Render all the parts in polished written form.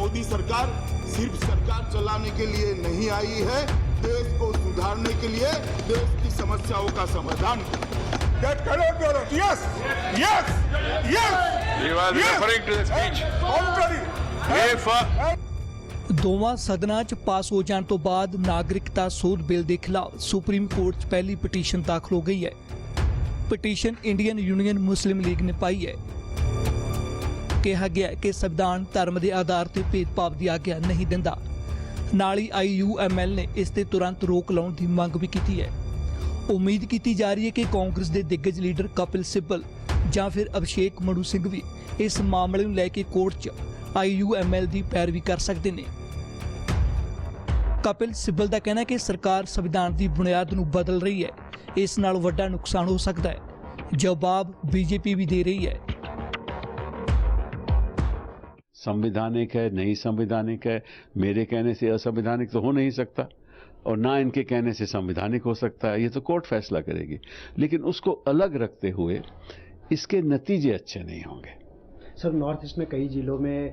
मोदी सरकार सिर्फ सरकार चलाने के लिए नहीं आई है, देश को सुधारने के लिए, देश की समस्याओं का समाधान। That cannot be allowed. Yes, yes, yes. You are referring to the speech. ਦੋਵਾਂ ਸਦਨਾਂ 'ਚ ਪਾਸ ਹੋ ਜਾਣ ਤੋਂ ਬਾਅਦ ਨਾਗਰਿਕਤਾ ਸੋਧ ਬਿੱਲ ਦੇ ਖਿਲਾਫ ਸੁਪਰੀਮ ਕੋਰਟ 'ਚ ਪਹਿਲੀ ਪਟੀਸ਼ਨ ਦਾਖਲ ਹੋ ਗਈ ਹੈ। Petition Indian union Muslim League ਨੇ ਪਾਈ ਹੈ। ਕਿਹਾ ਗਿਆ ਕਿ ਸੰਵਿਧਾਨ ਧਰਮ ਦੇ ਆਧਾਰ ਤੇ ਭੇਦਭਾਵ ਦੀ ਆਗਿਆ ਨਹੀਂ ਦਿੰਦਾ। ਨਾਲ ਹੀ IUML ਨੇ ਇਸ ਤੇ ਤੁਰੰਤ ਰੋਕ ਲਾਉਣ ਦੀ ਮੰਗ ਵੀ ਕੀਤੀ ਹੈ। ਉਮੀਦ ਕੀਤੀ ਜਾ ਰਹੀ ਹੈ ਕਿ ਕਾਂਗਰਸ ਦੇ ਦਿੱਗਜ ਲੀਡਰ ਕਪਿਲ ਸਿੱਬਲ ਜਾਂ ਫਿਰ ਅਭਿਸ਼ੇਕ ਮਨੂ ਸਿੰਘ ਵੀ ਇਸ ਮਾਮਲੇ ਨੂੰ ਲੈ ਕੇ ਕੋਰਟ 'ਚ IUML ਦੀ ਪੈਰਵੀ ਕਰ ਸਕਦੇ ਨੇ। ਕਪਿਲ ਸਿੱਬਲ ਦਾ ਕਹਿਣਾ ਹੈ ਕਿ ਸਰਕਾਰ ਸੰਵਿਧਾਨ ਦੀ ਬੁਨਿਆਦ ਨੂੰ ਬਦਲ ਰਹੀ ਹੈ, ਇਸ ਨਾਲ ਵੱਡਾ ਨੁਕਸਾਨ ਹੋ ਸਕਦਾ ਹੈ। ਜਵਾਬ BJP भी दे रही है। संवैधानिक है, नहीं संवैधानिक है, मेरे कहने से असंवैधानिक तो हो नहीं सकता और ना इनके कहने से संवैधानिक हो सकता है, ये तो कोर्ट फैसला करेगी। लेकिन उसको अलग रखते हुए इसके नतीजे अच्छे नहीं होंगे। सर, नॉर्थ ईस्ट में कई जिलों में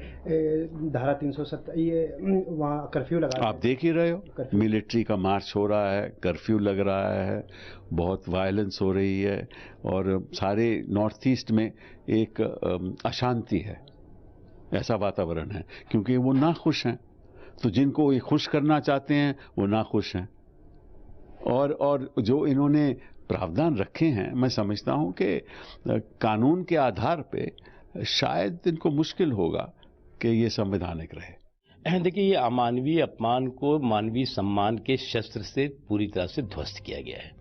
धारा 370 ये वहाँ कर्फ्यू लगा, आप देख ही रहे हो, मिलिट्री का मार्च हो रहा है, कर्फ्यू लग रहा है, बहुत वायलेंस हो रही है और सारे नॉर्थ ईस्ट में एक अशांति है, ऐसा वातावरण है क्योंकि वो नाखुश हैं। तो जिनको ये खुश करना चाहते हैं वो नाखुश हैं और जो इन्होंने प्रावधान रखे हैं, मैं समझता हूं कि कानून के आधार पे शायद इनको मुश्किल होगा कि ये संवैधानिक रहे। देखिए, ये अमानवीय अपमान को मानवीय सम्मान के शस्त्र से पूरी तरह से ध्वस्त किया गया है।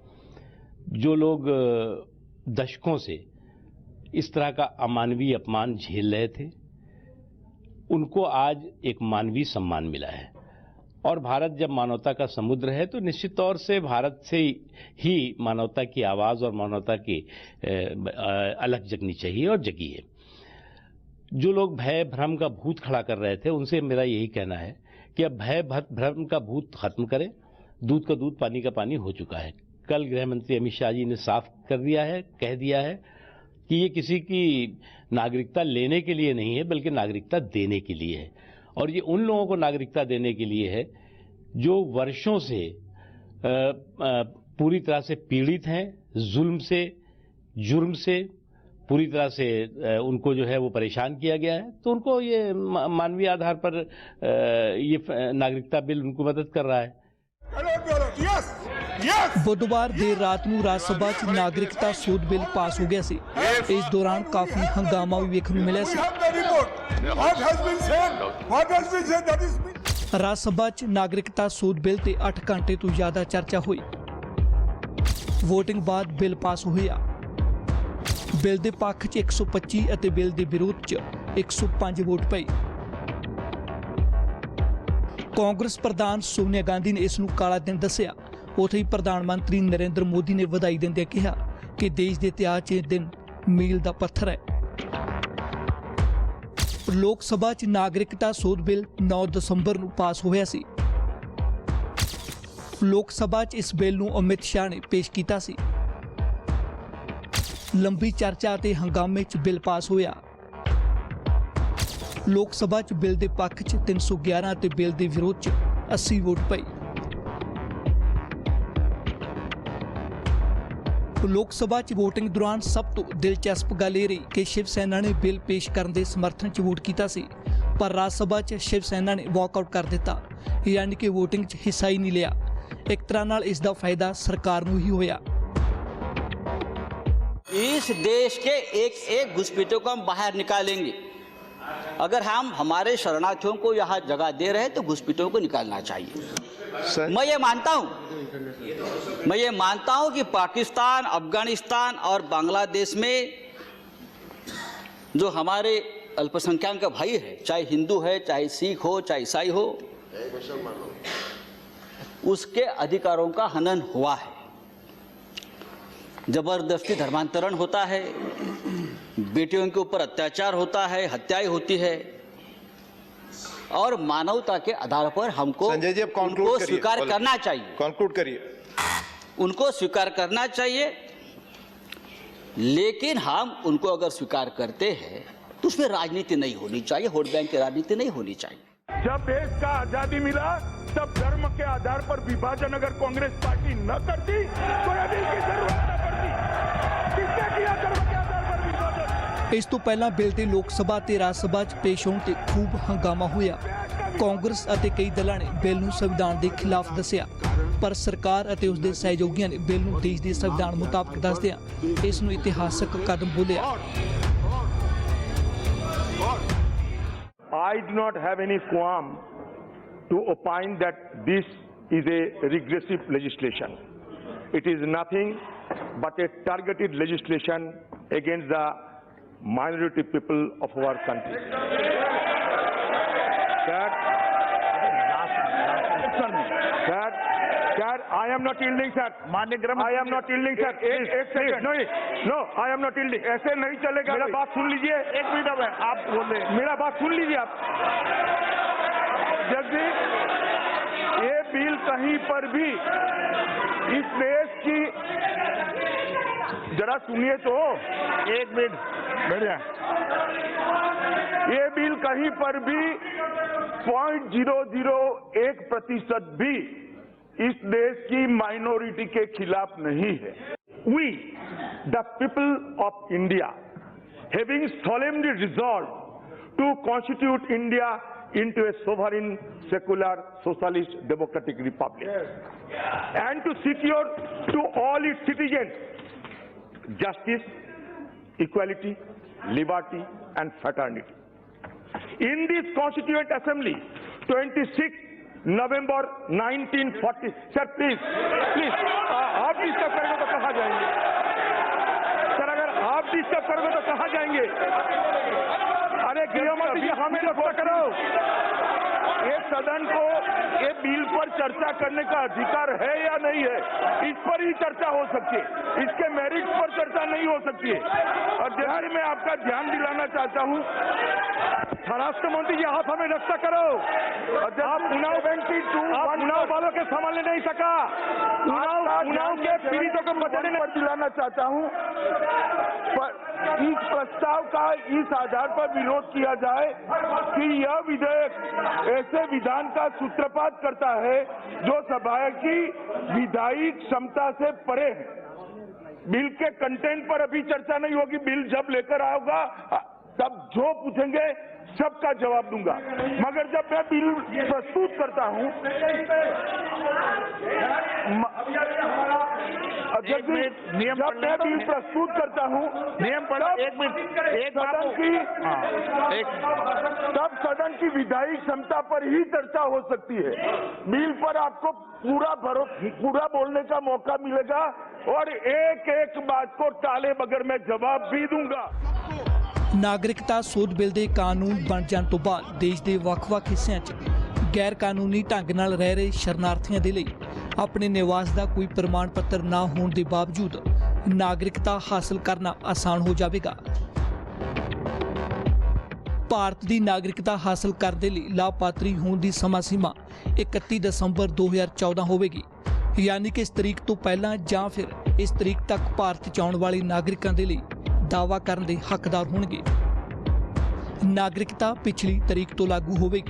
जो लोग दशकों से इस तरह का अमानवीय अपमान झेल रहे थे, उनको आज एक मानवीय सम्मान मिला है। और भारत जब मानवता का समुद्र है तो निश्चित तौर से भारत से ही मानवता की आवाज़ और मानवता की अलग जगनी चाहिए और जगी है। जो लोग भय भ्रम का भूत खड़ा कर रहे थे, उनसे मेरा यही कहना है कि अब भय भ्रम का भूत खत्म करें। दूध का दूध पानी का पानी हो चुका है। कल गृह मंत्री अमित शाह जी ने साफ कर दिया है, कह दिया है कि ये किसी की नागरिकता लेने के लिए नहीं है बल्कि नागरिकता देने के लिए है। और ये उन लोगों को नागरिकता देने के लिए है जो वर्षों से पूरी तरह से पीड़ित हैं, जुल्म से, जुर्म से पूरी तरह से उनको जो है वो परेशान किया गया है। तो उनको ये मानवीय आधार पर ये नागरिकता बिल उनको मदद कर रहा है। बुधवार देर रात ਨੂੰ ਰਾਜ ਸਭਾ 'ਚ ਨਾਗਰਿਕਤਾ ਸੋਧ ਬਿੱਲ ਪਾਸ ਹੋ ਗਿਆ ਸੀ। ਇਸ ਦੌਰਾਨ ਕਾਫੀ ਹੰਗਾਮਾ ਵੀ ਵੇਖਣ ਨੂੰ ਮਿਲਿਆ ਸੀ। ਰਾਜ ਸਭਾ 'ਚ ਨਾਗਰਿਕਤਾ ਸੋਧ ਬਿੱਲ ਤੇ 8 ਘੰਟੇ ਤੋਂ ਜ਼ਿਆਦਾ ਚਰਚਾ ਹੋਈ। ਵੋਟਿੰਗ ਬਾਅਦ ਬਿੱਲ ਪਾਸ ਹੋਇਆ। ਬਿੱਲ ਦੇ ਪੱਖ 'ਚ 125 ਅਤੇ ਬਿੱਲ ਦੇ ਵਿਰੋਧ 'ਚ 105 ਵੋਟ ਪਈ। ਕਾਂਗਰਸ ਪ੍ਰਧਾਨ ਸੋਨੀਆ ਗਾਂਧੀ ਨੇ ਇਸ ਨੂੰ ਕਾਲਾ ਦਿਨ ਦੱਸਿਆ। ਉੱਥੇ ਹੀ ਪ੍ਰਧਾਨ ਮੰਤਰੀ ਨਰਿੰਦਰ ਮੋਦੀ ਨੇ ਵਧਾਈ ਦਿੰਦਿਆਂ ਕਿਹਾ ਕਿ ਦੇਸ਼ ਦੇ ਇਤਿਹਾਸ 'ਚ ਇਹ ਦਿਨ ਮੀਲ ਦਾ ਪੱਥਰ ਹੈ। ਲੋਕ ਸਭਾ 'ਚ ਨਾਗਰਿਕਤਾ ਸੋਧ ਬਿੱਲ 9 ਦਸੰਬਰ ਨੂੰ ਪਾਸ ਹੋਇਆ ਸੀ। ਲੋਕ ਸਭਾ 'ਚ ਇਸ ਬਿੱਲ ਨੂੰ ਅਮਿਤ ਸ਼ਾਹ ਨੇ ਪੇਸ਼ ਕੀਤਾ ਸੀ। ਲੰਬੀ ਚਰਚਾ ਤੇ ਹੰਗਾਮੇ 'ਚ ਬਿੱਲ ਪਾਸ ਹੋਇਆ। ਲੋਕ ਸਭਾ 'ਚ ਬਿੱਲ ਦੇ ਪੱਖ 'ਚ 311 ਤੇ ਬਿੱਲ ਦੇ ਵਿਰੋਧ 'ਚ 80 ਵੋਟ ਪਈ। ਲੋਕ ਸਭਾ 'ਚ ਵੋਟਿੰਗ ਦੌਰਾਨ ਸਭ ਤੋਂ ਦਿਲਚਸਪ ਗੱਲ ਇਹ ਰਹੀ ਕਿ ਸ਼ਿਵ ਸੈਨਾ ਨੇ ਬਿੱਲ ਪੇਸ਼ ਕਰਨ ਦੇ ਸਮਰਥਨ 'ਚ ਵੋਟ ਕੀਤਾ ਸੀ, ਪਰ ਰਾਜ ਸਭਾ 'ਚ ਸ਼ਿਵ ਸੈਨਾ ਨੇ ਵਾਕਆਊਟ ਕਰ ਦਿੱਤਾ, ਯਾਨੀ ਕਿ ਵੋਟਿੰਗ 'ਚ ਹਿੱਸਾ ਹੀ ਨਹੀਂ ਲਿਆ। ਇੱਕ ਤਰ੍ਹਾਂ ਨਾਲ ਇਸ ਦਾ ਫਾਇਦਾ ਸਰਕਾਰ ਨੂੰ ਹੀ ਹੋਇਆ। इस देश के एक एक घुसपैठियों को हम बाहर निकालेंगे। अगर हम हमारे शरणार्थियों को यहाँ जगह दे रहे हैं तो घुसपैठियों को निकालना चाहिए। मैं ये मानता हूँ कि पाकिस्तान, अफगानिस्तान और बांग्लादेश में जो हमारे अल्पसंख्यक का भाई है, चाहे हिंदू है, चाहे सिख हो, चाहे ईसाई हो, उसके अधिकारों का हनन हुआ है। जबरदस्ती धर्मांतरण होता है, बेटियों के ऊपर अत्याचार होता है, हत्याएं होती है और मानवता के आधार पर हमको उनको स्वीकार करना चाहिए। कंक्लूड करिए। उनको स्वीकार करना चाहिए, लेकिन हम उनको अगर स्वीकार करते हैं तो उसमें राजनीति नहीं होनी चाहिए, वोट बैंक की राजनीति नहीं होनी चाहिए। जब देश का आजादी मिला तब धर्म के आधार पर विभाजन अगर कांग्रेस पार्टी न करती तो अभी की जरूरत न पड़ती। किसने किया धर्म के आधार पर विभाजन? ਇਸ ਤੋਂ ਪਹਿਲਾਂ ਬਿੱਲ ਦੇ ਲੋਕ ਸਭਾ ਤੇ ਰਾਜ ਸਭਾ 'ਚ ਪੇਸ਼ ਹੋਣ ਤੇ ਖੂਬ ਹੰਗਾਮਾ ਹੋਇਆ। ਕਾਂਗਰਸ ਅਤੇ ਕਈ ਦਲਾਂ ਨੇ ਬਿੱਲ ਨੂੰ ਸੰਵਿਧਾਨ ਦੇ ਖਿਲਾਫ ਦੱਸਿਆ, ਪਰ ਸਰਕਾਰ ਅਤੇ ਉਸ ਦੇ ਸਹਿਯੋਗੀਆਂ ਨੇ ਬਿੱਲ ਨੂੰ ਦੇਸ਼ ਦੇ ਸੰਵਿਧਾਨ ਮੁਤਾਬਕ ਦੱਸਦਿਆਂ ਇਸ ਨੂੰ ਇਤਿਹਾਸਕ ਕਦਮ ਬੋਲਿਆ। I do not have any qualm to opine that this is a regressive legislation. It is nothing but a targeted legislation against the minority people of our country. Sir, I am not yielding, sir. I am not yielding, sir. एक second no, I am not yielding. ऐसे नहीं चलेगा। मेरा बात सुन लीजिए। एक minute में आप बोले, मेरा बात सुन लीजिए आप। जगदीश, ये बिल कहीं पर भी इस देश की, जरा सुनिए तो, एक मिनट बढ़िया, ये बिल कहीं पर भी 0.001% भी इस देश की माइनॉरिटी के खिलाफ नहीं है। We, the people of India, having solemnly resolved to constitute India into a sovereign, secular, socialist, democratic republic, and to secure to all its citizens justice, equality, liberty, and fraternity. In this Constituent Assembly, 26 November 1940, sir please आप disturb करेंगे तो कहाँ जाएंगे? Sir अगर आप disturb करोगे तो कहाँ जाएंगे? अरे गृहमंत्री जी हमें रक्षा करो। ये सदन को ये बिल पर चर्चा करने का अधिकार है या नहीं है, इस पर ही चर्चा हो सकती है, इसके मेरिट पर चर्चा नहीं हो सकती है। और जैसे मैं आपका ध्यान दिलाना चाहता हूँ, स्वराष्ट्र मंत्री जी आप हमें रक्षा करो। और जब आप उन्नाव उन्नाव वालों के संभालने नहीं सका, उन्नाव के पीड़ितों को बचाने पर दिलाना चाहता हूँ, इस प्रस्ताव का इस आधार पर विरोध किया जाए कि यह विधेयक ऐसे विधान का सूत्रपात करता है जो सभा की विधायी क्षमता से परे है। बिल के कंटेंट पर अभी चर्चा नहीं होगी, बिल जब लेकर आऊंगा तब जो पूछेंगे सबका जवाब दूंगा। मगर जब मैं बिल प्रस्तुत करता हूं, जब मैं बिल प्रस्तुत करता हूं, नियम पढ़ो, एक मिनट, तब सदन की विधायी क्षमता पर ही चर्चा हो सकती है। बिल पर आपको पूरा बोलने का मौका मिलेगा और एक एक बात को टाले बगैर मैं जवाब भी दूंगा। ਨਾਗਰਿਕਤਾ ਸੋਧ ਬਿੱਲ ਦੇ ਕਾਨੂੰਨ ਬਣ ਜਾਣ ਤੋਂ ਬਾਅਦ ਦੇਸ਼ ਦੇ ਵੱਖ-ਵੱਖ ਹਿੱਸਿਆਂ 'ਚ ਗੈਰ ਕਾਨੂੰਨੀ ਢੰਗ ਨਾਲ ਰਹਿ ਰਹੇ ਸ਼ਰਨਾਰਥੀਆਂ ਦੇ ਲਈ ਆਪਣੇ ਨਿਵਾਸ ਦਾ ਕੋਈ ਪ੍ਰਮਾਣ ਪੱਤਰ ਨਾ ਹੋਣ ਦੇ ਬਾਵਜੂਦ ਨਾਗਰਿਕਤਾ ਹਾਸਲ ਕਰਨਾ ਆਸਾਨ ਹੋ ਜਾਵੇਗਾ। ਭਾਰਤ ਦੀ ਨਾਗਰਿਕਤਾ ਹਾਸਲ ਕਰਨ ਦੇ ਲਈ ਲਾਭਪਾਤਰੀ ਹੋਣ ਦੀ ਸਮਾਂ ਸੀਮਾ 31 ਦਸੰਬਰ 2014 ਹੋਵੇਗੀ, ਯਾਨੀ ਕਿ ਇਸ ਤਰੀਕ ਤੋਂ ਪਹਿਲਾਂ ਜਾਂ ਫਿਰ ਇਸ ਤਰੀਕ ਤੱਕ ਭਾਰਤ 'ਚ ਆਉਣ ਵਾਲੇ ਨਾਗਰਿਕਾਂ ਦੇ ਲਈ दावा करने के हकदार होंगे। नागरिकता पिछली तारीख तो लागू होगी।